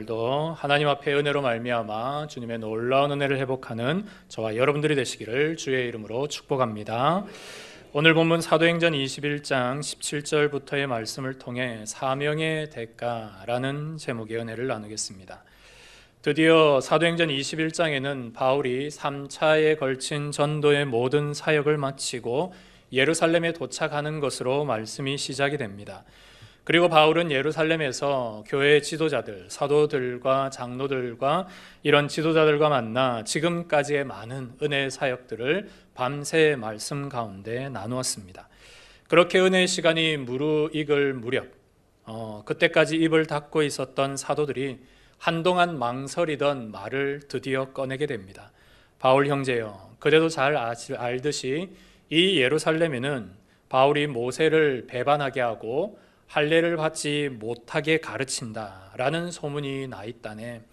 오늘도 하나님 앞에 은혜로 말미암아 주님의 놀라운 은혜를 회복하는 저와 여러분들이 되시기를 주의 이름으로 축복합니다. 오늘 본문 사도행전 21장 17절부터의 말씀을 통해 사명의 대가라는 제목의 은혜를 나누겠습니다. 드디어 사도행전 21장에는 바울이 3차에 걸친 전도의 모든 사역을 마치고 예루살렘에 도착하는 것으로 말씀이 시작이 됩니다. 그리고 바울은 예루살렘에서 교회 지도자들, 사도들과 장로들과 이런 지도자들과 만나 지금까지의 많은 은혜의 사역들을 밤새 말씀 가운데 나누었습니다. 그렇게 은혜의 시간이 무르익을 무렵 그때까지 입을 닫고 있었던 사도들이 한동안 망설이던 말을 드디어 꺼내게 됩니다. 바울 형제여, 그래도 잘 알듯이 이 예루살렘에는 바울이 모세를 배반하게 하고 할례를 받지 못하게 가르친다라는 소문이 나 있다네.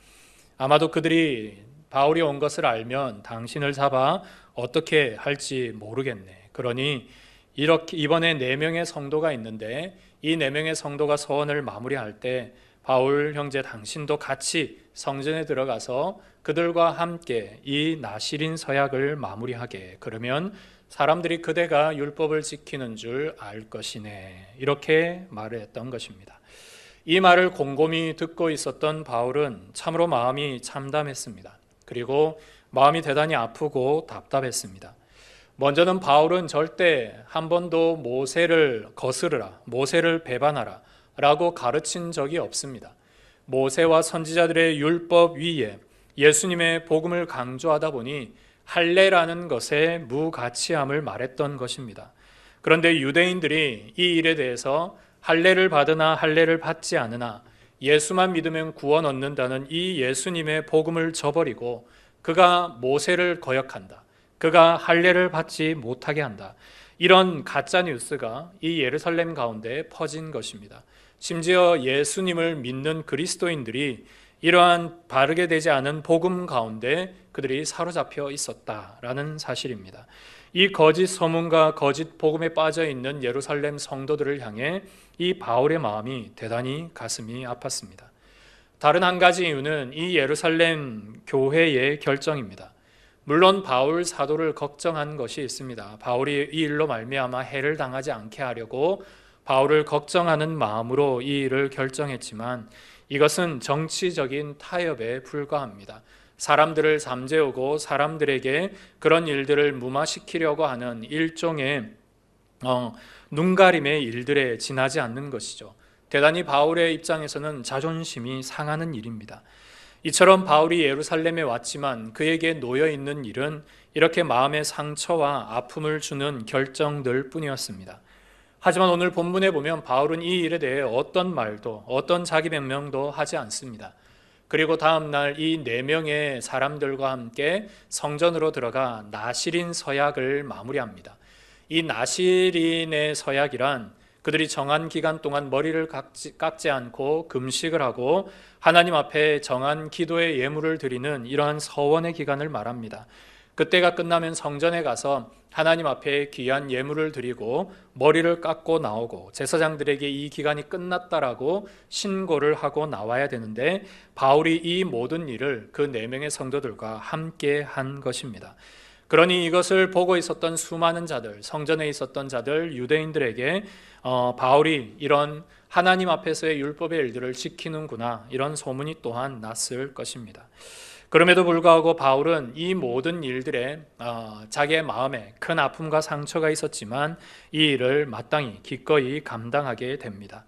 아마도 그들이 바울이 온 것을 알면 당신을 잡아 어떻게 할지 모르겠네. 그러니 이렇게 이번에 4명의 성도가 있는데 이 4명의 성도가 서원을 마무리할 때 바울 형제 당신도 같이 성전에 들어가서 그들과 함께 이 나실인 서약을 마무리하게. 그러면 사람들이 그대가 율법을 지키는 줄 알 것이네. 이렇게 말을 했던 것입니다. 이 말을 곰곰이 듣고 있었던 바울은 참으로 마음이 참담했습니다. 그리고 마음이 대단히 아프고 답답했습니다. 먼저는 바울은 절대 한 번도 모세를 거스르라, 모세를 배반하라 라고 가르친 적이 없습니다. 모세와 선지자들의 율법 위에 예수님의 복음을 강조하다 보니 할례라는 것의 무가치함을 말했던 것입니다. 그런데 유대인들이 이 일에 대해서 할례를 받으나 할례를 받지 않으나 예수만 믿으면 구원 얻는다는 이 예수님의 복음을 저버리고 그가 모세를 거역한다, 그가 할례를 받지 못하게 한다, 이런 가짜 뉴스가 이 예루살렘 가운데 퍼진 것입니다. 심지어 예수님을 믿는 그리스도인들이 이러한 바르게 되지 않은 복음 가운데 그들이 사로잡혀 있었다라는 사실입니다. 이 거짓 소문과 거짓 복음에 빠져 있는 예루살렘 성도들을 향해 이 바울의 마음이 대단히 가슴이 아팠습니다. 다른 한 가지 이유는 이 예루살렘 교회의 결정입니다. 물론 바울 사도를 걱정한 것이 있습니다. 바울이 이 일로 말미암아 해를 당하지 않게 하려고 바울을 걱정하는 마음으로 이 일을 결정했지만 이것은 정치적인 타협에 불과합니다. 사람들을 잠재우고 사람들에게 그런 일들을 무마시키려고 하는 일종의 눈가림의 일들에 지나지 않는 것이죠. 대단히 바울의 입장에서는 자존심이 상하는 일입니다. 이처럼 바울이 예루살렘에 왔지만 그에게 놓여 있는 일은 이렇게 마음의 상처와 아픔을 주는 결정들 뿐이었습니다. 하지만 오늘 본문에 보면 바울은 이 일에 대해 어떤 말도 어떤 자기 변명도 하지 않습니다. 그리고 다음 날 이 4명의 사람들과 함께 성전으로 들어가 나실인 서약을 마무리합니다. 이 나실인의 서약이란 그들이 정한 기간 동안 머리를 깎지 않고 금식을 하고 하나님 앞에 정한 기도의 예물을 드리는 이러한 서원의 기간을 말합니다. 그때가 끝나면 성전에 가서 하나님 앞에 귀한 예물을 드리고 머리를 깎고 나오고 제사장들에게 이 기간이 끝났다라고 신고를 하고 나와야 되는데 바울이 이 모든 일을 그 4명의 성도들과 함께 한 것입니다. 그러니 이것을 보고 있었던 수많은 자들, 성전에 있었던 자들, 유대인들에게 바울이 이런 하나님 앞에서의 율법의 일들을 지키는구나, 이런 소문이 또한 났을 것입니다. 그럼에도 불구하고 바울은 이 모든 일들에 자기의 마음에 큰 아픔과 상처가 있었지만 이 일을 마땅히 기꺼이 감당하게 됩니다.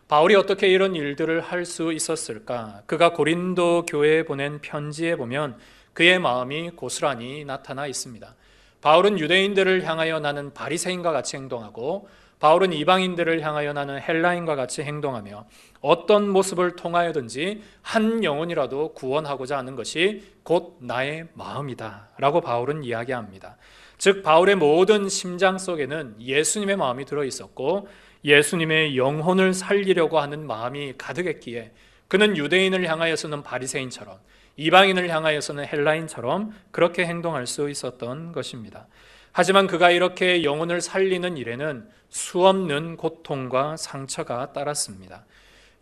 바울이 어떻게 이런 일들을 할 수 있었을까? 그가 고린도 교회에 보낸 편지에 보면 그의 마음이 고스란히 나타나 있습니다. 바울은 유대인들을 향하여 나는 바리새인과 같이 행동하고 바울은 이방인들을 향하여 나는 헬라인과 같이 행동하며 어떤 모습을 통하여든지 한 영혼이라도 구원하고자 하는 것이 곧 나의 마음이다 라고 바울은 이야기합니다. 즉 바울의 모든 심장 속에는 예수님의 마음이 들어있었고 예수님의 영혼을 살리려고 하는 마음이 가득했기에 그는 유대인을 향하여서는 바리새인처럼 이방인을 향하여서는 헬라인처럼 그렇게 행동할 수 있었던 것입니다. 하지만 그가 이렇게 영혼을 살리는 일에는 수없는 고통과 상처가 따랐습니다.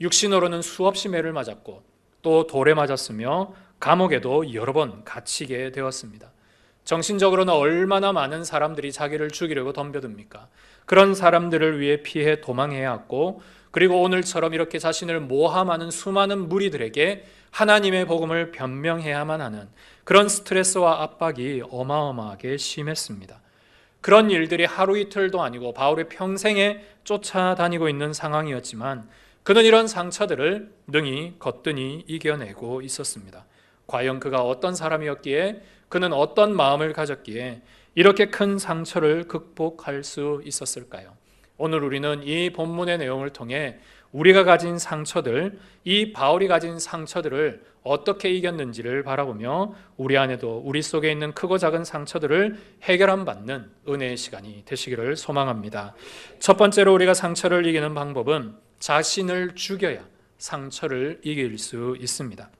육신으로는 수없이 매를 맞았고 또 돌에 맞았으며 감옥에도 여러 번 갇히게 되었습니다. 정신적으로는 얼마나 많은 사람들이 자기를 죽이려고 덤벼듭니까? 그런 사람들을 위해 피해 도망해야 했고, 그리고 오늘처럼 이렇게 자신을 모함하는 수많은 무리들에게 하나님의 복음을 변명해야만 하는 그런 스트레스와 압박이 어마어마하게 심했습니다. 그런 일들이 하루 이틀도 아니고 바울의 평생에 쫓아다니고 있는 상황이었지만 그는 이런 상처들을 능히 거뜬히 이겨내고 있었습니다. 과연 그가 어떤 사람이었기에, 그는 어떤 마음을 가졌기에 이렇게 큰 상처를 극복할 수 있었을까요? 오늘 우리는 이 본문의 내용을 통해 우리가 가진 상처들, 이 바울이 가진 상처들을 어떻게 이겼는지를 바라보며 우리 안에도 우리 속에 있는 크고 작은 상처들을 해결함 받는 은혜의 시간이 되시기를 소망합니다. 첫 번째로 우리가 상처를 이기는 방법은 자신을 죽여야 상처를 이길 수 있습니다.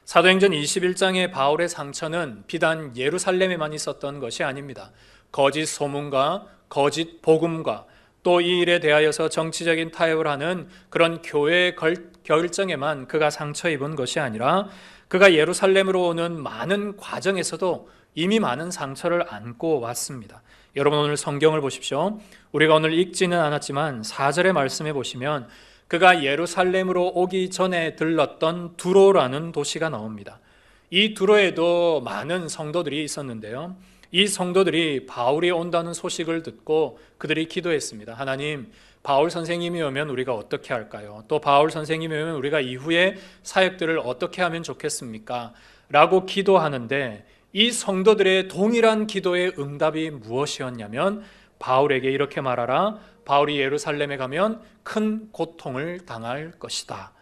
사도행전 21장의 바울의 상처는 비단 예루살렘에만 있었던 것이 아닙니다. 거짓 소문과 거짓 복음과 또 이 일에 대하여서 정치적인 타협을 하는 그런 교회의 결정에만 그가 상처 입은 것이 아니라 그가 예루살렘으로 오는 많은 과정에서도 이미 많은 상처를 안고 왔습니다. 여러분 오늘 성경을 보십시오. 우리가 오늘 읽지는 않았지만 4절의 말씀에 보시면 그가 예루살렘으로 오기 전에 들렀던 두로라는 도시가 나옵니다. 이 두로에도 많은 성도들이 있었는데요. 이 성도들이 바울이 온다는 소식을 듣고 그들이 기도했습니다. 하나님, 바울 선생님이 오면 우리가 어떻게 할까요? 또 바울 선생님이 오면 우리가 이후에 사역들을 어떻게 하면 좋겠습니까? 라고 기도하는데 이 성도들의 동일한 기도의 응답이 무엇이었냐면 바울에게 이렇게 말하라. 바울이 예루살렘에 가면 큰 고통을 당할 것이다.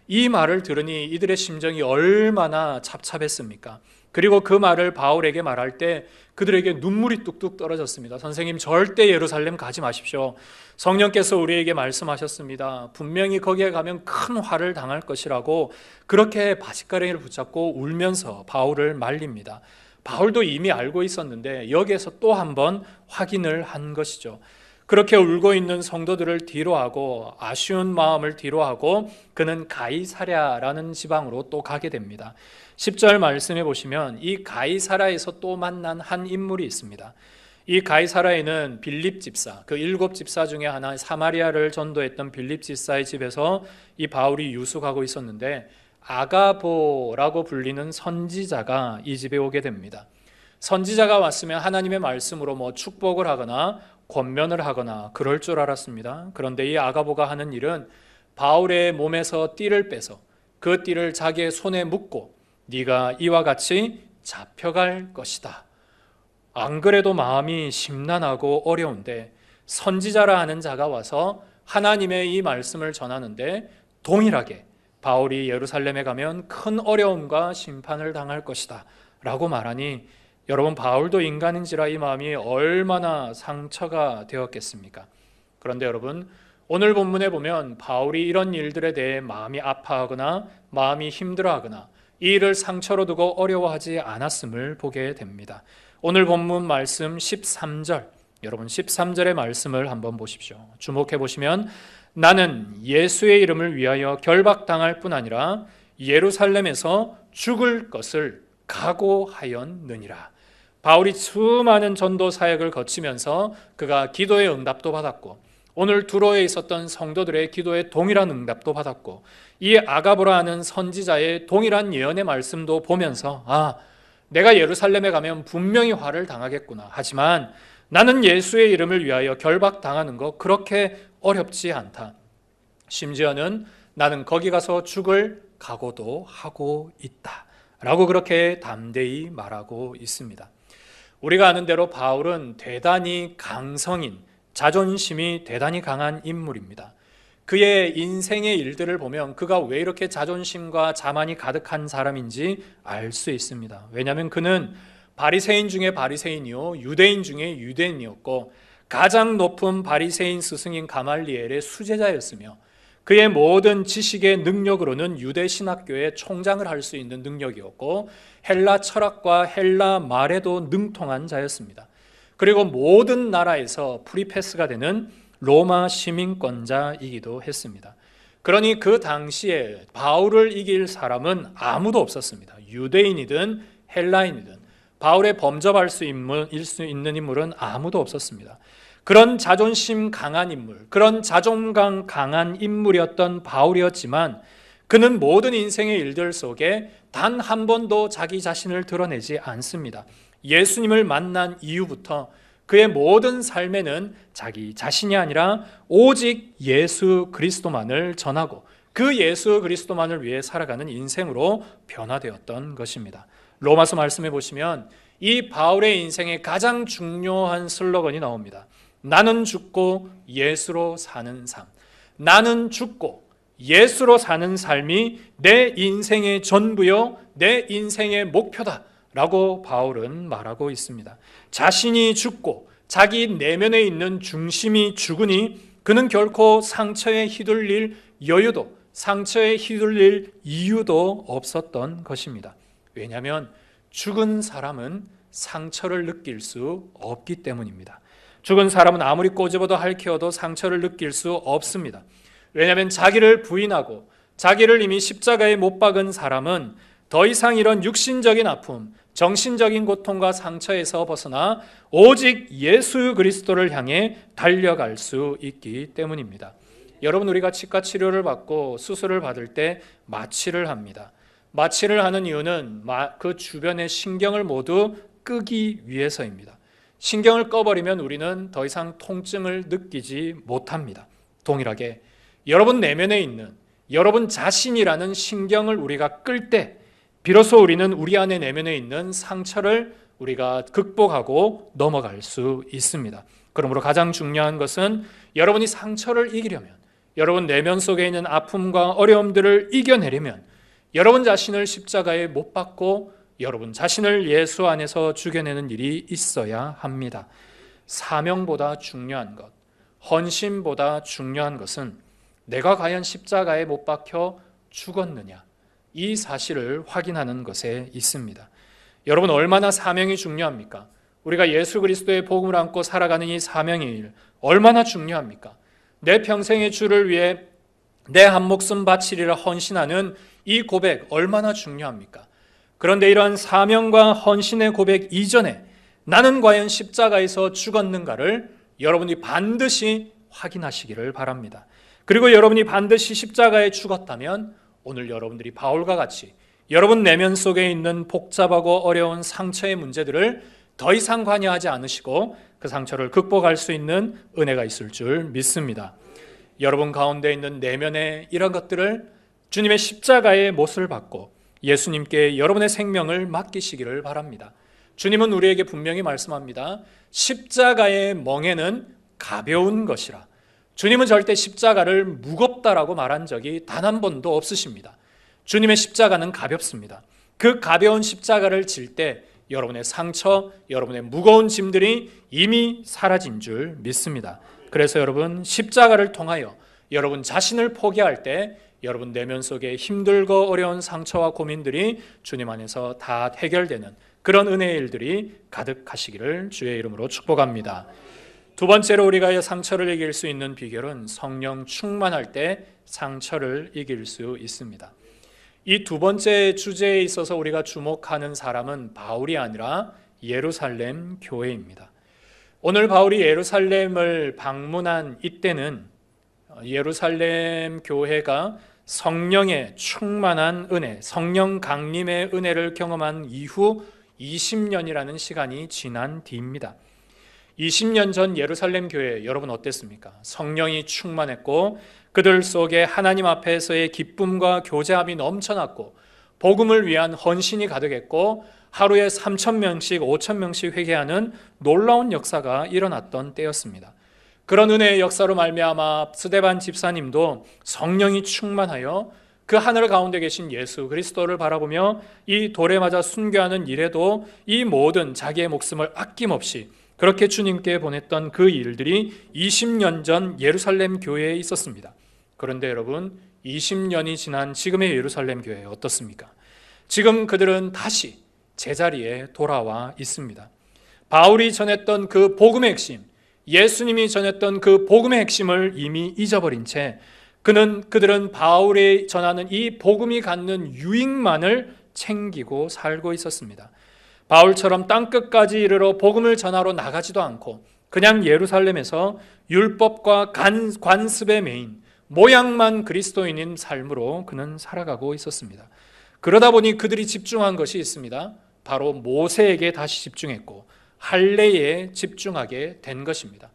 이 말을 들으니 이들의 심정이 얼마나 잡잡했습니까? 그리고 그 말을 바울에게 말할 때 그들에게 눈물이 뚝뚝 떨어졌습니다. 선생님, 절대 예루살렘 가지 마십시오. 성령께서 우리에게 말씀하셨습니다. 분명히 거기에 가면 큰 화를 당할 것이라고 그렇게 바짓가랭이를 붙잡고 울면서 바울을 말립니다. 바울도 이미 알고 있었는데 여기에서 또 한 번 확인을 한 것이죠. 그렇게 울고 있는 성도들을 뒤로하고 아쉬운 마음을 뒤로하고 그는 가이사랴라는 지방으로 또 가게 됩니다. 10절 말씀해 보시면 이 가이사랴에서 또 만난 한 인물이 있습니다. 이 가이사랴에는 빌립 집사, 그 7 집사 중에 하나 사마리아를 전도했던 빌립 집사의 집에서 이 바울이 유숙하고 있었는데 아가보라고 불리는 선지자가 이 집에 오게 됩니다. 선지자가 왔으면 하나님의 말씀으로 축복을 하거나 권면을 하거나 그럴 줄 알았습니다. 그런데 이 아가보가 하는 일은 바울의 몸에서 띠를 빼서 그 띠를 자기의 손에 묶고 네가 이와 같이 잡혀갈 것이다. 안 그래도 마음이 심란하고 어려운데 선지자라 하는 자가 와서 하나님의 이 말씀을 전하는데 동일하게 바울이 예루살렘에 가면 큰 어려움과 심판을 당할 것이다 라고 말하니 여러분, 바울도 인간인지라 이 마음이 얼마나 상처가 되었겠습니까? 그런데 여러분, 오늘 본문에 보면 바울이 이런 일들에 대해 마음이 아파하거나 마음이 힘들어하거나 이 일을 상처로 두고 어려워하지 않았음을 보게 됩니다. 오늘 본문 말씀 13절, 여러분 13절의 말씀을 한번 보십시오. 주목해 보시면 나는 예수의 이름을 위하여 결박당할 뿐 아니라 예루살렘에서 죽을 것을 각오하였느니라. 바울이 수많은 전도 사역을 거치면서 그가 기도의 응답도 받았고 오늘 두로에 있었던 성도들의 기도에 동일한 응답도 받았고 이 아가보라 하는 선지자의 동일한 예언의 말씀도 보면서 내가 예루살렘에 가면 분명히 화를 당하겠구나. 하지만 나는 예수의 이름을 위하여 결박당하는 거 그렇게 어렵지 않다. 심지어는 나는 거기 가서 죽을 각오도 하고 있다 라고 그렇게 담대히 말하고 있습니다. 우리가 아는 대로 바울은 대단히 강성인, 자존심이 대단히 강한 인물입니다. 그의 인생의 일들을 보면 그가 왜 이렇게 자존심과 자만이 가득한 사람인지 알 수 있습니다. 왜냐하면 그는 바리새인 중에 바리새인이요 유대인 중에 유대인이었고 가장 높은 바리새인 스승인 가말리엘의 수제자였으며 그의 모든 지식의 능력으로는 유대 신학교의 총장을 할 수 있는 능력이었고 헬라 철학과 헬라 말에도 능통한 자였습니다. 그리고 모든 나라에서 프리패스가 되는 로마 시민권자이기도 했습니다. 그러니 그 당시에 바울을 이길 사람은 아무도 없었습니다. 유대인이든 헬라인이든 바울에 범접할 수 있는 인물은 아무도 없었습니다. 그런 자존심 강한 인물, 그런 자존감 강한 인물이었던 바울이었지만 그는 모든 인생의 일들 속에 단 한 번도 자기 자신을 드러내지 않습니다. 예수님을 만난 이후부터 그의 모든 삶에는 자기 자신이 아니라 오직 예수 그리스도만을 전하고 그 예수 그리스도만을 위해 살아가는 인생으로 변화되었던 것입니다. 로마서 말씀해 보시면 이 바울의 인생의 가장 중요한 슬로건이 나옵니다. 나는 죽고 예수로 사는 삶. 나는 죽고 예수로 사는 삶이 내 인생의 전부요, 내 인생의 목표다 라고 바울은 말하고 있습니다. 자신이 죽고 자기 내면에 있는 중심이 죽으니 그는 결코 상처에 휘둘릴 여유도, 상처에 휘둘릴 이유도 없었던 것입니다. 왜냐하면 죽은 사람은 상처를 느낄 수 없기 때문입니다. 죽은 사람은 아무리 꼬집어도 핥혀도 상처를 느낄 수 없습니다. 왜냐하면 자기를 부인하고 자기를 이미 십자가에 못 박은 사람은 더 이상 이런 육신적인 아픔, 정신적인 고통과 상처에서 벗어나 오직 예수 그리스도를 향해 달려갈 수 있기 때문입니다. 여러분, 우리가 치과 치료를 받고 수술을 받을 때 마취를 합니다. 마취를 하는 이유는 그 주변의 신경을 모두 끄기 위해서입니다. 신경을 꺼버리면 우리는 더 이상 통증을 느끼지 못합니다. 동일하게 여러분 내면에 있는 여러분 자신이라는 신경을 우리가 끌 때 비로소 우리는 우리 안에 내면에 있는 상처를 우리가 극복하고 넘어갈 수 있습니다. 그러므로 가장 중요한 것은 여러분이 상처를 이기려면, 여러분 내면 속에 있는 아픔과 어려움들을 이겨내려면 여러분 자신을 십자가에 못 박고 여러분 자신을 예수 안에서 죽여내는 일이 있어야 합니다. 사명보다 중요한 것, 헌신보다 중요한 것은 내가 과연 십자가에 못 박혀 죽었느냐, 이 사실을 확인하는 것에 있습니다. 여러분, 얼마나 사명이 중요합니까? 우리가 예수 그리스도의 복음을 안고 살아가는 이 사명의 일 얼마나 중요합니까? 내 평생의 주를 위해 내 한 목숨 바치리라 헌신하는 이 고백 얼마나 중요합니까? 그런데 이러한 사명과 헌신의 고백 이전에 나는 과연 십자가에서 죽었는가를 여러분이 반드시 확인하시기를 바랍니다. 그리고 여러분이 반드시 십자가에 죽었다면 오늘 여러분들이 바울과 같이 여러분 내면 속에 있는 복잡하고 어려운 상처의 문제들을 더 이상 관여하지 않으시고 그 상처를 극복할 수 있는 은혜가 있을 줄 믿습니다. 여러분 가운데 있는 내면의 이런 것들을 주님의 십자가의 못을 받고 예수님께 여러분의 생명을 맡기시기를 바랍니다. 주님은 우리에게 분명히 말씀합니다. 십자가의 멍에는 가벼운 것이라. 주님은 절대 십자가를 무겁다라고 말한 적이 단 한 번도 없으십니다. 주님의 십자가는 가볍습니다. 그 가벼운 십자가를 질 때 여러분의 상처, 여러분의 무거운 짐들이 이미 사라진 줄 믿습니다. 그래서 여러분 십자가를 통하여 여러분 자신을 포기할 때 여러분 내면 속에 힘들고 어려운 상처와 고민들이 주님 안에서 다 해결되는 그런 은혜의 일들이 가득하시기를 주의 이름으로 축복합니다. 두 번째로 우리가 상처를 이길 수 있는 비결은 성령 충만할 때 상처를 이길 수 있습니다. 이 두 번째 주제에 있어서 우리가 주목하는 사람은 바울이 아니라 예루살렘 교회입니다. 오늘 바울이 예루살렘을 방문한 이때는 예루살렘 교회가 성령의 충만한 은혜, 성령 강림의 은혜를 경험한 이후 20년이라는 시간이 지난 뒤입니다. 20년 전 예루살렘 교회 여러분 어땠습니까? 성령이 충만했고 그들 속에 하나님 앞에서의 기쁨과 교제함이 넘쳐났고 복음을 위한 헌신이 가득했고 하루에 3,000명씩 5,000명씩 회개하는 놀라운 역사가 일어났던 때였습니다. 그런 은혜의 역사로 말미암아 스데반 집사님도 성령이 충만하여 그 하늘 가운데 계신 예수 그리스도를 바라보며 이 돌에 맞아 순교하는 일에도 이 모든 자기의 목숨을 아낌없이 그렇게 주님께 보냈던 그 일들이 20년 전 예루살렘 교회에 있었습니다. 그런데 여러분 20년이 지난 지금의 예루살렘 교회 어떻습니까? 지금 그들은 다시 제자리에 돌아와 있습니다. 바울이 전했던 그 복음의 핵심, 예수님이 전했던 그 복음의 핵심을 이미 잊어버린 채 그들은 바울이 전하는 이 복음이 갖는 유익만을 챙기고 살고 있었습니다. 바울처럼 땅끝까지 이르러 복음을 전하러 나가지도 않고 그냥 예루살렘에서 율법과 관습에 매인 모양만 그리스도인인 삶으로 그는 살아가고 있었습니다. 그러다 보니 그들이 집중한 것이 있습니다. 바로 모세에게 다시 집중했고 할례에 집중하게 된 것입니다.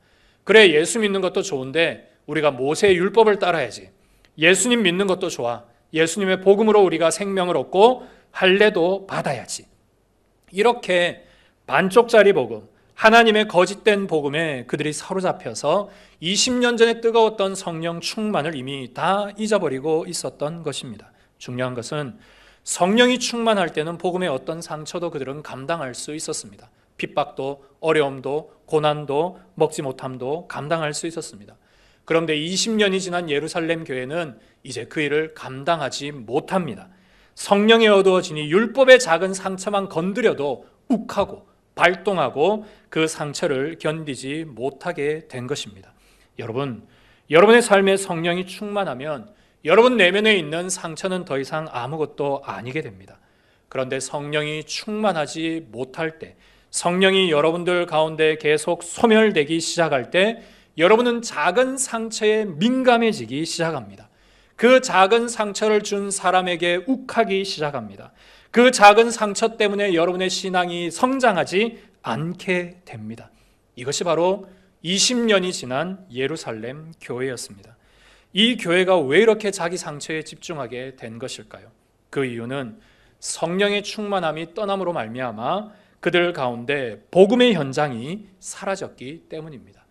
그래, 예수 믿는 것도 좋은데 우리가 모세의 율법을 따라야지. 예수님 믿는 것도 좋아. 예수님의 복음으로 우리가 생명을 얻고 할례도 받아야지. 이렇게 반쪽짜리 복음, 하나님의 거짓된 복음에 그들이 사로잡혀서 20년 전에 뜨거웠던 성령 충만을 이미 다 잊어버리고 있었던 것입니다. 중요한 것은 성령이 충만할 때는 복음의 어떤 상처도 그들은 감당할 수 있었습니다. 핍박도, 어려움도, 고난도, 먹지 못함도 감당할 수 있었습니다. 그런데 20년이 지난 예루살렘 교회는 이제 그 일을 감당하지 못합니다. 성령이 어두워지니 율법의 작은 상처만 건드려도 욱하고 발동하고 그 상처를 견디지 못하게 된 것입니다. 여러분, 여러분의 삶에 성령이 충만하면 여러분 내면에 있는 상처는 더 이상 아무것도 아니게 됩니다. 그런데 성령이 충만하지 못할 때, 성령이 여러분들 가운데 계속 소멸되기 시작할 때 여러분은 작은 상처에 민감해지기 시작합니다. 그 작은 상처를 준 사람에게 욱하기 시작합니다. 그 작은 상처 때문에 여러분의 신앙이 성장하지 않게 됩니다. 이것이 바로 20년이 지난 예루살렘 교회였습니다. 이 교회가 왜 이렇게 자기 상처에 집중하게 된 것일까요? 그 이유는 성령의 충만함이 떠남으로 말미암아 그들 가운데 복음의 현장이 사라졌기 때문입니다.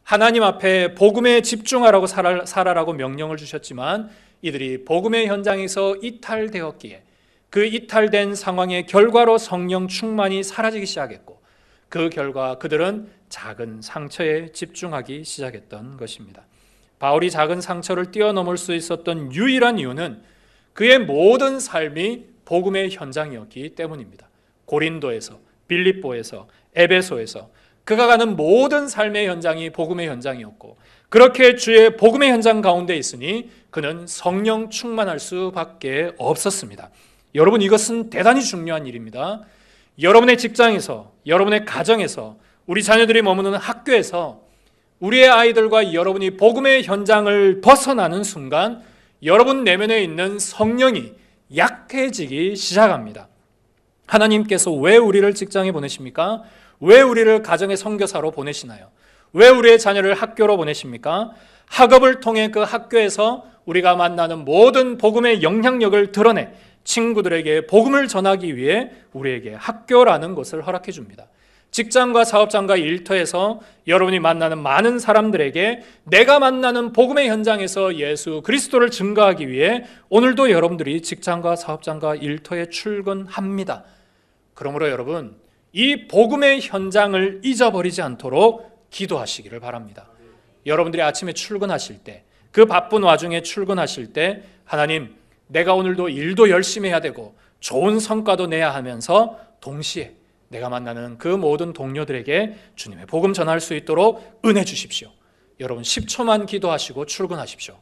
하나님 앞에 복음에 집중하라고 살아라고 명령을 주셨지만 이들이 복음의 현장에서 이탈되었기에 그 이탈된 상황의 결과로 성령 충만이 사라지기 시작했고 그 결과 그들은 작은 상처에 집중하기 시작했던 것입니다. 바울이 작은 상처를 뛰어넘을 수 있었던 유일한 이유는 그의 모든 삶이 복음의 현장이었기 때문입니다. 고린도에서, 빌립보에서, 에베소에서 그가 가는 모든 삶의 현장이 복음의 현장이었고 그렇게 주의 복음의 현장 가운데 있으니 그는 성령 충만할 수밖에 없었습니다. 여러분, 이것은 대단히 중요한 일입니다. 여러분의 직장에서, 여러분의 가정에서, 우리 자녀들이 머무는 학교에서 우리의 아이들과 여러분이 복음의 현장을 벗어나는 순간 여러분 내면에 있는 성령이 약해지기 시작합니다. 하나님께서 왜 우리를 직장에 보내십니까? 왜 우리를 가정의 선교사로 보내시나요? 왜 우리의 자녀를 학교로 보내십니까? 학업을 통해 그 학교에서 우리가 만나는 모든 복음의 영향력을 드러내 친구들에게 복음을 전하기 위해 우리에게 학교라는 것을 허락해 줍니다. 직장과 사업장과 일터에서 여러분이 만나는 많은 사람들에게 내가 만나는 복음의 현장에서 예수 그리스도를 증거하기 위해 오늘도 여러분들이 직장과 사업장과 일터에 출근합니다. 그러므로 여러분, 이 복음의 현장을 잊어버리지 않도록 기도하시기를 바랍니다. 여러분들이 아침에 출근하실 때, 그 바쁜 와중에 출근하실 때 하나님, 내가 오늘도 일도 열심히 해야 되고 좋은 성과도 내야 하면서 동시에 내가 만나는 그 모든 동료들에게 주님의 복음 전할 수 있도록 은혜 주십시오. 여러분 10초만 기도하시고 출근하십시오.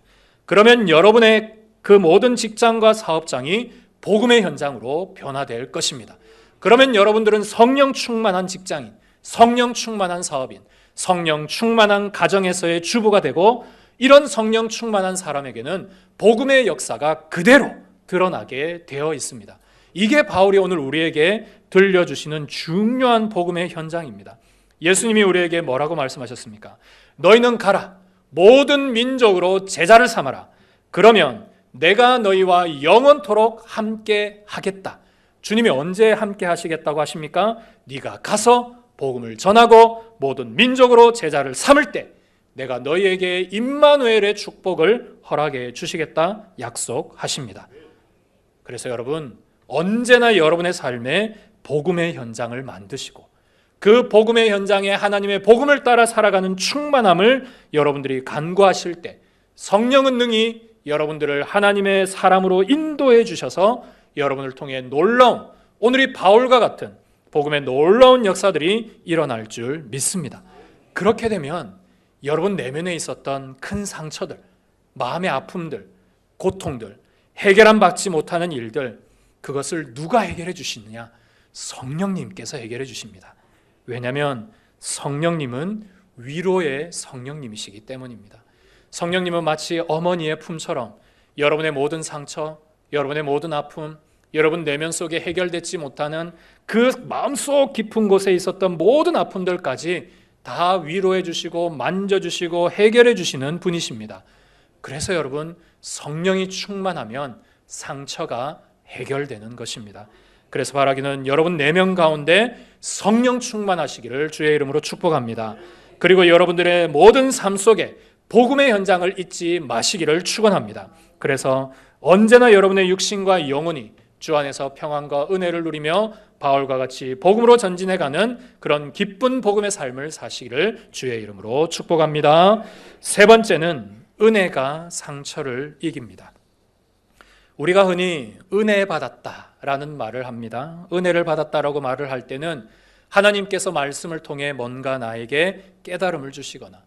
그러면 여러분의 그 모든 직장과 사업장이 복음의 현장으로 변화될 것입니다. 그러면 여러분들은 성령 충만한 직장인, 성령 충만한 사업인, 성령 충만한 가정에서의 주부가 되고 이런 성령 충만한 사람에게는 복음의 역사가 그대로 드러나게 되어 있습니다. 이게 바울이 오늘 우리에게 들려주시는 중요한 복음의 현장입니다. 예수님이 우리에게 뭐라고 말씀하셨습니까? 너희는 가라, 모든 민족으로 제자를 삼아라. 그러면 내가 너희와 영원토록 함께 하겠다. 주님이 언제 함께 하시겠다고 하십니까? 네가 가서 복음을 전하고 모든 민족으로 제자를 삼을 때 내가 너희에게 임마누엘의 축복을 허락해 주시겠다 약속하십니다. 그래서 여러분, 언제나 여러분의 삶에 복음의 현장을 만드시고 그 복음의 현장에 하나님의 복음을 따라 살아가는 충만함을 여러분들이 간구하실 때 성령은 능히 여러분들을 하나님의 사람으로 인도해 주셔서 여러분을 통해 놀라운, 오늘이 바울과 같은 복음의 놀라운 역사들이 일어날 줄 믿습니다. 그렇게 되면 여러분 내면에 있었던 큰 상처들, 마음의 아픔들, 고통들, 해결함 받지 못하는 일들, 그것을 누가 해결해 주시느냐? 성령님께서 해결해 주십니다. 왜냐하면 성령님은 위로의 성령님이시기 때문입니다. 성령님은 마치 어머니의 품처럼 여러분의 모든 상처, 여러분의 모든 아픔, 여러분 내면 속에 해결되지 못하는 그 마음속 깊은 곳에 있었던 모든 아픔들까지 다 위로해 주시고 만져주시고 해결해 주시는 분이십니다. 그래서 여러분, 성령이 충만하면 상처가 해결되는 것입니다. 그래서 바라기는 여러분 내면 가운데 성령 충만하시기를 주의 이름으로 축복합니다. 그리고 여러분들의 모든 삶 속에 복음의 현장을 잊지 마시기를 축원합니다. 그래서 언제나 여러분의 육신과 영혼이 주 안에서 평안과 은혜를 누리며 바울과 같이 복음으로 전진해가는 그런 기쁜 복음의 삶을 사시기를 주의 이름으로 축복합니다. 세 번째는 은혜가 상처를 이깁니다. 우리가 흔히 은혜 받았다라는 말을 합니다. 은혜를 받았다라고 말을 할 때는 하나님께서 말씀을 통해 뭔가 나에게 깨달음을 주시거나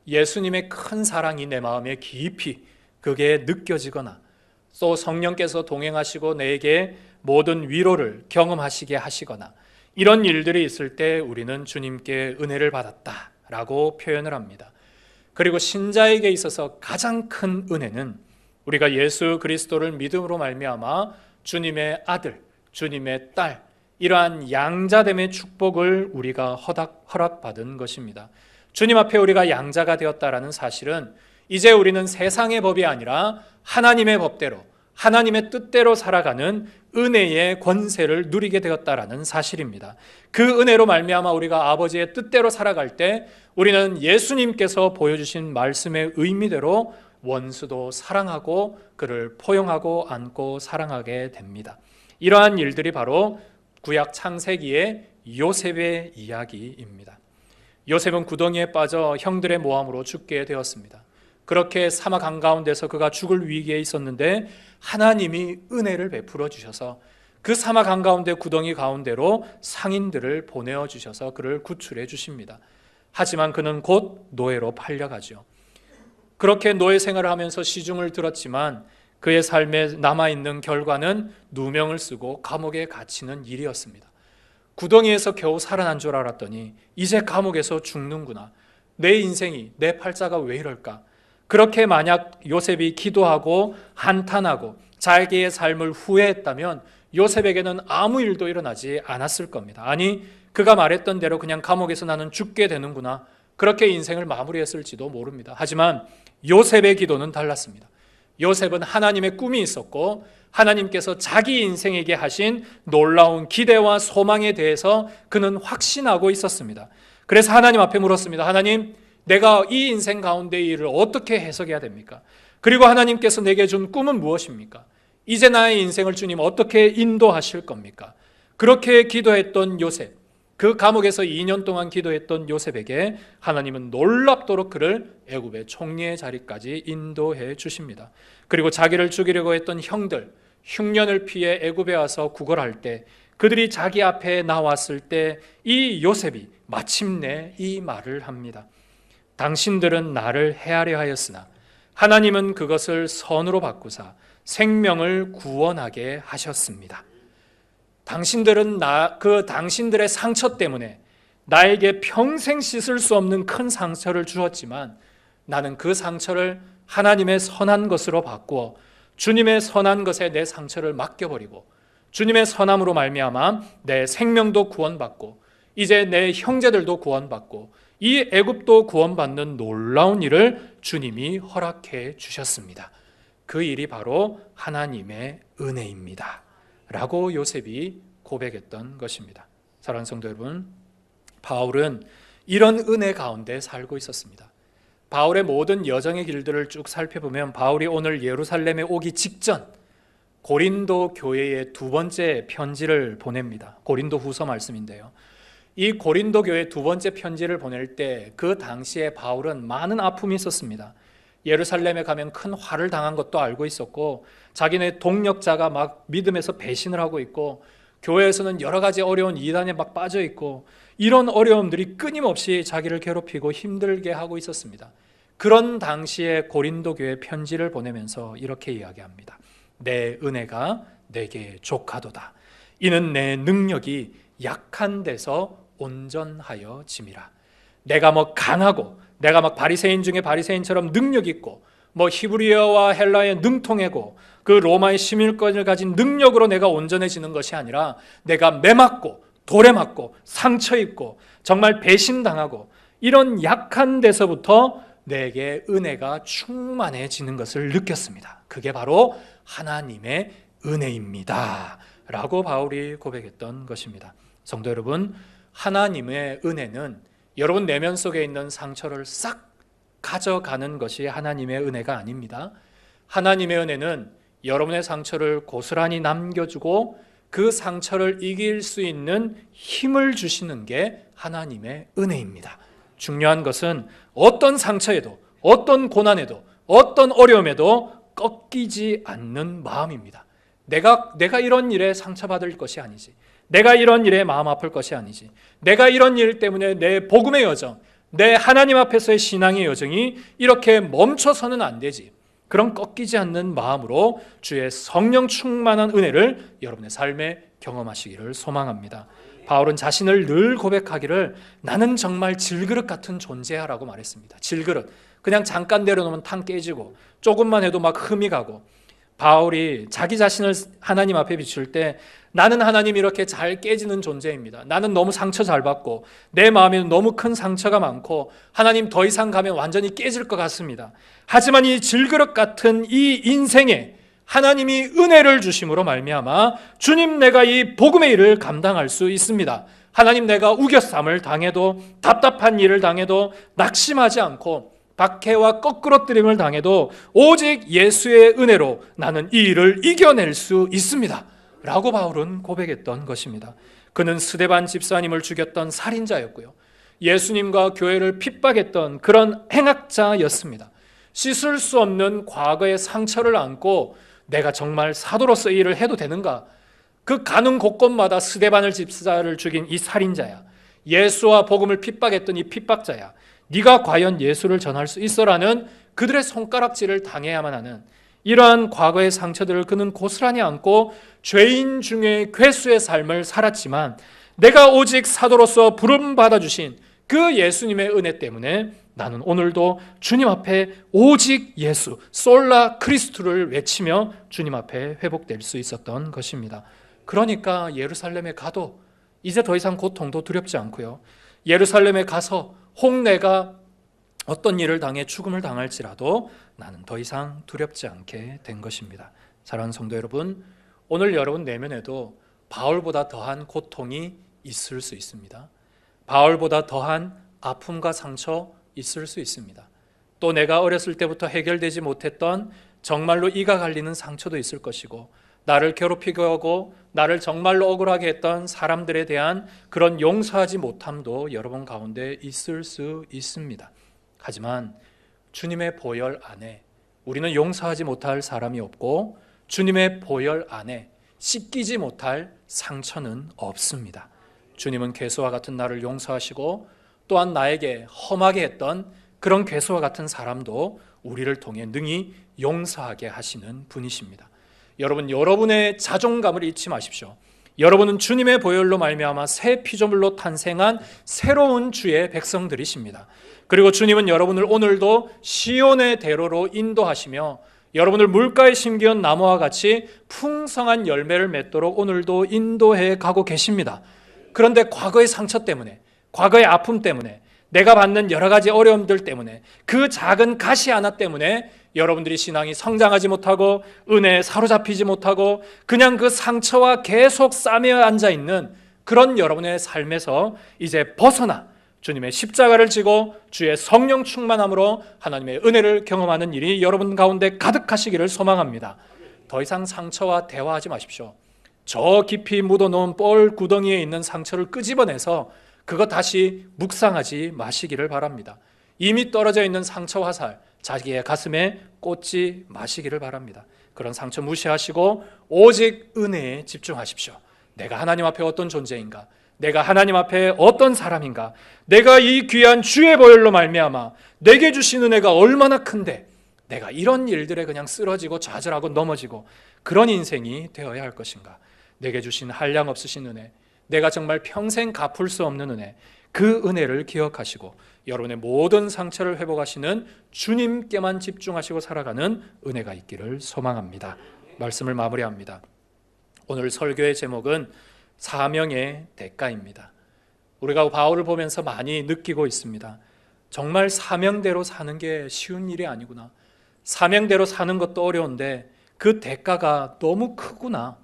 예수님의 큰 사랑이 내 마음에 깊이 그게 느껴지거나 또 성령께서 동행하시고 내게 모든 위로를 경험하시게 하시거나 이런 일들이 있을 때 우리는 주님께 은혜를 받았다라고 표현을 합니다. 그리고 신자에게 있어서 가장 큰 은혜는 우리가 예수 그리스도를 믿음으로 말미암아 주님의 아들, 주님의 딸, 이러한 양자됨의 축복을 우리가 허락받은 것입니다. 주님 앞에 우리가 양자가 되었다라는 사실은 이제 우리는 세상의 법이 아니라 하나님의 법대로, 하나님의 뜻대로 살아가는 은혜의 권세를 누리게 되었다라는 사실입니다. 그 은혜로 말미암아 우리가 아버지의 뜻대로 살아갈 때 우리는 예수님께서 보여주신 말씀의 의미대로 원수도 사랑하고 그를 포용하고 안고 사랑하게 됩니다. 이러한 일들이 바로 구약 창세기의 요셉의 이야기입니다. 요셉은 구덩이에 빠져 형들의 모함으로 죽게 되었습니다. 그렇게 사막 한가운데서 그가 죽을 위기에 있었는데 하나님이 은혜를 베풀어 주셔서 그 사막 한가운데 구덩이 가운데로 상인들을 보내어 주셔서 그를 구출해 주십니다. 하지만 그는 곧 노예로 팔려가죠. 그렇게 노예 생활을 하면서 시중을 들었지만 그의 삶에 남아있는 결과는 누명을 쓰고 감옥에 갇히는 일이었습니다. 구덩이에서 겨우 살아난 줄 알았더니 이제 감옥에서 죽는구나. 내 인생이, 내 팔자가 왜 이럴까? 그렇게 만약 요셉이 기도하고 한탄하고 자기의 삶을 후회했다면 요셉에게는 아무 일도 일어나지 않았을 겁니다. 아니, 그가 말했던 대로 그냥 감옥에서 나는 죽게 되는구나. 그렇게 인생을 마무리했을지도 모릅니다. 하지만 요셉의 기도는 달랐습니다. 요셉은 하나님의 꿈이 있었고 하나님께서 자기 인생에게 하신 놀라운 기대와 소망에 대해서 그는 확신하고 있었습니다. 그래서 하나님 앞에 물었습니다. 하나님, 내가 이 인생 가운데 이 일을 어떻게 해석해야 됩니까? 그리고 하나님께서 내게 준 꿈은 무엇입니까? 이제 나의 인생을 주님 어떻게 인도하실 겁니까? 그렇게 기도했던 요셉, 그 감옥에서 2년 동안 기도했던 요셉에게 하나님은 놀랍도록 그를 애굽의 총리의 자리까지 인도해 주십니다. 그리고 자기를 죽이려고 했던 형들, 흉년을 피해 애굽에 와서 구걸할 때 그들이 자기 앞에 나왔을 때 이 요셉이 마침내 이 말을 합니다. 당신들은 나를 해하려 하였으나 하나님은 그것을 선으로 바꾸사 생명을 구원하게 하셨습니다. 당신들은 당신들의 상처 때문에 나에게 평생 씻을 수 없는 큰 상처를 주었지만 나는 그 상처를 하나님의 선한 것으로 바꾸어 주님의 선한 것에 내 상처를 맡겨버리고 주님의 선함으로 말미암아 내 생명도 구원받고 이제 내 형제들도 구원받고 이 애굽도 구원받는 놀라운 일을 주님이 허락해 주셨습니다. 그 일이 바로 하나님의 은혜입니다. 라고 요셉이 고백했던 것입니다. 사랑하는 성도 여러분, 바울은 이런 은혜 가운데 살고 있었습니다. 바울의 모든 여정의 길들을 쭉 살펴보면 바울이 오늘 예루살렘에 오기 직전 고린도 교회에 두 번째 편지를 보냅니다. 고린도 후서 말씀인데요. 이 고린도 교회 두 번째 편지를 보낼 때 그 당시에 바울은 많은 아픔이 있었습니다. 예루살렘에 가면 큰 화를 당한 것도 알고 있었고 자기네 동력자가 막 믿음에서 배신을 하고 있고 교회에서는 여러 가지 어려운 이단에 막 빠져 있고 이런 어려움들이 끊임없이 자기를 괴롭히고 힘들게 하고 있었습니다. 그런 당시에 고린도 교회 편지를 보내면서 이렇게 이야기합니다. 내 은혜가 내게 족하도다. 이는 내 능력이 약한 데서 온전하여 짐이라. 내가 강하고 내가 바리새인 중에 바리새인처럼 능력 있고 히브리어와 헬라어에 능통하고 그 로마의 시민권을 가진 능력으로 내가 온전해지는 것이 아니라 내가 매맞고 돌에 맞고 상처 입고 정말 배신당하고 이런 약한 데서부터 내게 은혜가 충만해지는 것을 느꼈습니다. 그게 바로 하나님의 은혜입니다 라고 바울이 고백했던 것입니다. 성도 여러분, 하나님의 은혜는 여러분 내면 속에 있는 상처를 싹 가져가는 것이 하나님의 은혜가 아닙니다. 하나님의 은혜는 여러분의 상처를 고스란히 남겨주고 그 상처를 이길 수 있는 힘을 주시는 게 하나님의 은혜입니다. 중요한 것은 어떤 상처에도 어떤 고난에도 어떤 어려움에도 꺾이지 않는 마음입니다. 내가 이런 일에 상처받을 것이 아니지, 내가 이런 일에 마음 아플 것이 아니지, 내가 이런 일 때문에 내 복음의 여정, 내 하나님 앞에서의 신앙의 여정이 이렇게 멈춰서는 안 되지. 그런 꺾이지 않는 마음으로 주의 성령 충만한 은혜를 여러분의 삶에 경험하시기를 소망합니다. 바울은 자신을 늘 고백하기를 나는 정말 질그릇 같은 존재야라고 말했습니다. 질그릇, 그냥 잠깐 내려놓으면 탕 깨지고 조금만 해도 흠이 가고, 바울이 자기 자신을 하나님 앞에 비출 때 나는 하나님 이렇게 잘 깨지는 존재입니다. 나는 너무 상처 잘 받고 내 마음에는 너무 큰 상처가 많고 하나님 더 이상 가면 완전히 깨질 것 같습니다. 하지만 이 질그릇 같은 이 인생에 하나님이 은혜를 주심으로 말미암아 주님 내가 이 복음의 일을 감당할 수 있습니다. 하나님 내가 우겨쌈을 당해도 답답한 일을 당해도 낙심하지 않고 박해와 거꾸러뜨림을 당해도 오직 예수의 은혜로 나는 이 일을 이겨낼 수 있습니다 라고 바울은 고백했던 것입니다. 그는 스데반 집사님을 죽였던 살인자였고요, 예수님과 교회를 핍박했던 그런 행악자였습니다. 씻을 수 없는 과거의 상처를 안고 내가 정말 사도로서 이 일을 해도 되는가, 그 가는 곳곳마다 스데반을 집사를 죽인 이 살인자야, 예수와 복음을 핍박했던 이 핍박자야, 네가 과연 예수를 전할 수 있어라는 그들의 손가락질을 당해야만 하는 이러한 과거의 상처들을 그는 고스란히 안고 죄인 중에 괴수의 삶을 살았지만 내가 오직 사도로서 부름 받아주신 그 예수님의 은혜 때문에 나는 오늘도 주님 앞에 오직 예수, 솔라 크리스투를 외치며 주님 앞에 회복될 수 있었던 것입니다. 그러니까 예루살렘에 가도 이제 더 이상 고통도 두렵지 않고요, 예루살렘에 가서 혹 내가 어떤 일을 당해 죽음을 당할지라도 나는 더 이상 두렵지 않게 된 것입니다. 사랑하는 성도 여러분, 오늘 여러분 내면에도 바울보다 더한 고통이 있을 수 있습니다. 바울보다 더한 아픔과 상처 있을 수 있습니다. 또 내가 어렸을 때부터 해결되지 못했던 정말로 이가 갈리는 상처도 있을 것이고, 나를 괴롭히고 하고 나를 정말로 억울하게 했던 사람들에 대한 그런 용서하지 못함도 여러분 가운데 있을 수 있습니다. 하지만 주님의 보혈 안에 우리는 용서하지 못할 사람이 없고 주님의 보혈 안에 씻기지 못할 상처는 없습니다. 주님은 괴수와 같은 나를 용서하시고 또한 나에게 험하게 했던 그런 괴수와 같은 사람도 우리를 통해 능히 용서하게 하시는 분이십니다. 여러분, 여러분의 자존감을 잊지 마십시오. 여러분은 주님의 보혈로 말미암아 새 피조물로 탄생한 새로운 주의 백성들이십니다. 그리고 주님은 여러분을 오늘도 시온의 대로로 인도하시며 여러분을 물가에 심기운 나무와 같이 풍성한 열매를 맺도록 오늘도 인도해 가고 계십니다. 그런데 과거의 상처 때문에, 과거의 아픔 때문에, 내가 받는 여러 가지 어려움들 때문에, 그 작은 가시 하나 때문에 여러분들이 신앙이 성장하지 못하고 은혜에 사로잡히지 못하고 그냥 그 상처와 계속 싸매어 앉아있는 그런 여러분의 삶에서 이제 벗어나 주님의 십자가를 지고 주의 성령 충만함으로 하나님의 은혜를 경험하는 일이 여러분 가운데 가득하시기를 소망합니다. 더 이상 상처와 대화하지 마십시오. 저 깊이 묻어놓은 뻘 구덩이에 있는 상처를 끄집어내서 그거 다시 묵상하지 마시기를 바랍니다. 이미 떨어져 있는 상처 화살 자기의 가슴에 꽂지 마시기를 바랍니다. 그런 상처 무시하시고 오직 은혜에 집중하십시오. 내가 하나님 앞에 어떤 존재인가? 내가 하나님 앞에 어떤 사람인가, 내가 이 귀한 주의 보혈로 말미암아 내게 주신 은혜가 얼마나 큰데 내가 이런 일들에 그냥 쓰러지고 좌절하고 넘어지고 그런 인생이 되어야 할 것인가. 내게 주신 한량 없으신 은혜, 내가 정말 평생 갚을 수 없는 은혜, 그 은혜를 기억하시고 여러분의 모든 상처를 회복하시는 주님께만 집중하시고 살아가는 은혜가 있기를 소망합니다. 말씀을 마무리합니다. 오늘 설교의 제목은 사명의 대가입니다. 우리가 바울을 보면서 많이 느끼고 있습니다. 정말 사명대로 사는 게 쉬운 일이 아니구나. 사명대로 사는 것도 어려운데 그 대가가 너무 크구나.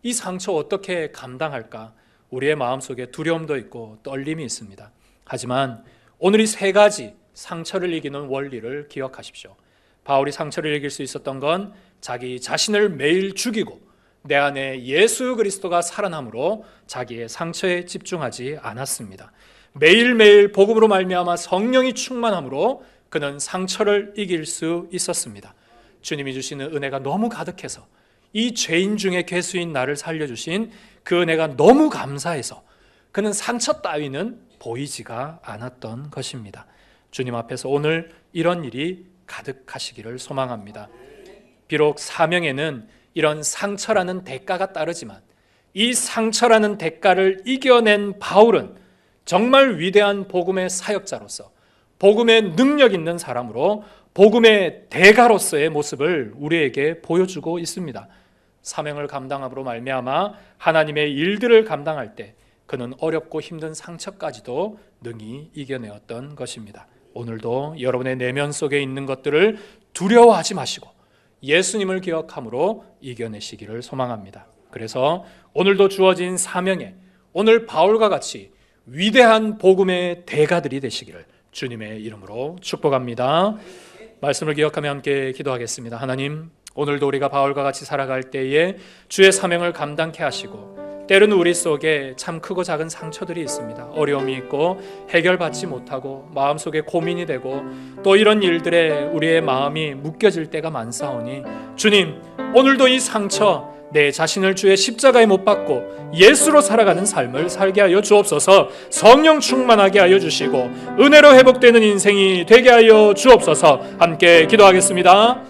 이 상처 어떻게 감당할까? 우리의 마음속에 두려움도 있고 떨림이 있습니다. 하지만 오늘 이 세 가지 상처를 이기는 원리를 기억하십시오. 바울이 상처를 이길 수 있었던 건 자기 자신을 매일 죽이고 내 안에 예수 그리스도가 살아남으로 자기의 상처에 집중하지 않았습니다. 매일매일 복음으로 말미암아 성령이 충만함으로 그는 상처를 이길 수 있었습니다. 주님이 주시는 은혜가 너무 가득해서 이 죄인 중에 괴수인 나를 살려주신 그 은혜가 너무 감사해서 그는 상처 따위는 보이지가 않았던 것입니다. 주님 앞에서 오늘 이런 일이 가득하시기를 소망합니다. 비록 사명에는 이런 상처라는 대가가 따르지만 이 상처라는 대가를 이겨낸 바울은 정말 위대한 복음의 사역자로서 복음의 능력 있는 사람으로 복음의 대가로서의 모습을 우리에게 보여주고 있습니다. 사명을 감당함으로 말미암아 하나님의 일들을 감당할 때 그는 어렵고 힘든 상처까지도 능히 이겨내었던 것입니다. 오늘도 여러분의 내면 속에 있는 것들을 두려워하지 마시고 예수님을 기억함으로 이겨내시기를 소망합니다. 그래서 오늘도 주어진 사명에 오늘 바울과 같이 위대한 복음의 대가들이 되시기를 주님의 이름으로 축복합니다. 말씀을 기억하며 함께 기도하겠습니다. 하나님, 오늘도 우리가 바울과 같이 살아갈 때에 주의 사명을 감당케 하시고 때로는 우리 속에 참 크고 작은 상처들이 있습니다. 어려움이 있고 해결받지 못하고 마음속에 고민이 되고 또 이런 일들에 우리의 마음이 묶여질 때가 많사오니 주님, 오늘도 이 상처 내 자신을 주의 십자가에 못 박고 예수로 살아가는 삶을 살게 하여 주옵소서. 성령 충만하게 하여 주시고 은혜로 회복되는 인생이 되게 하여 주옵소서. 함께 기도하겠습니다.